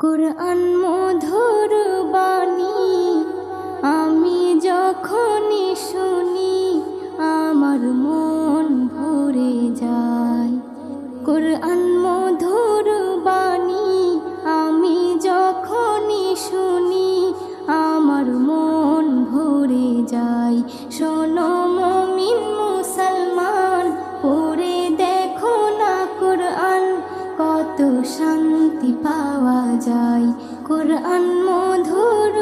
কুরআন মধুর বাণী আমি যখনই শুনি আমার মন ভরে যায়। কুরআন মধুর বাণী আমি যখনই শুনি আমার মন ভরে যায়। শোনো মুমিন মুসলমান, পড়ে দেখো না কুরআন, কত শান্তি পাওয়া যায়। কুরআন মধুর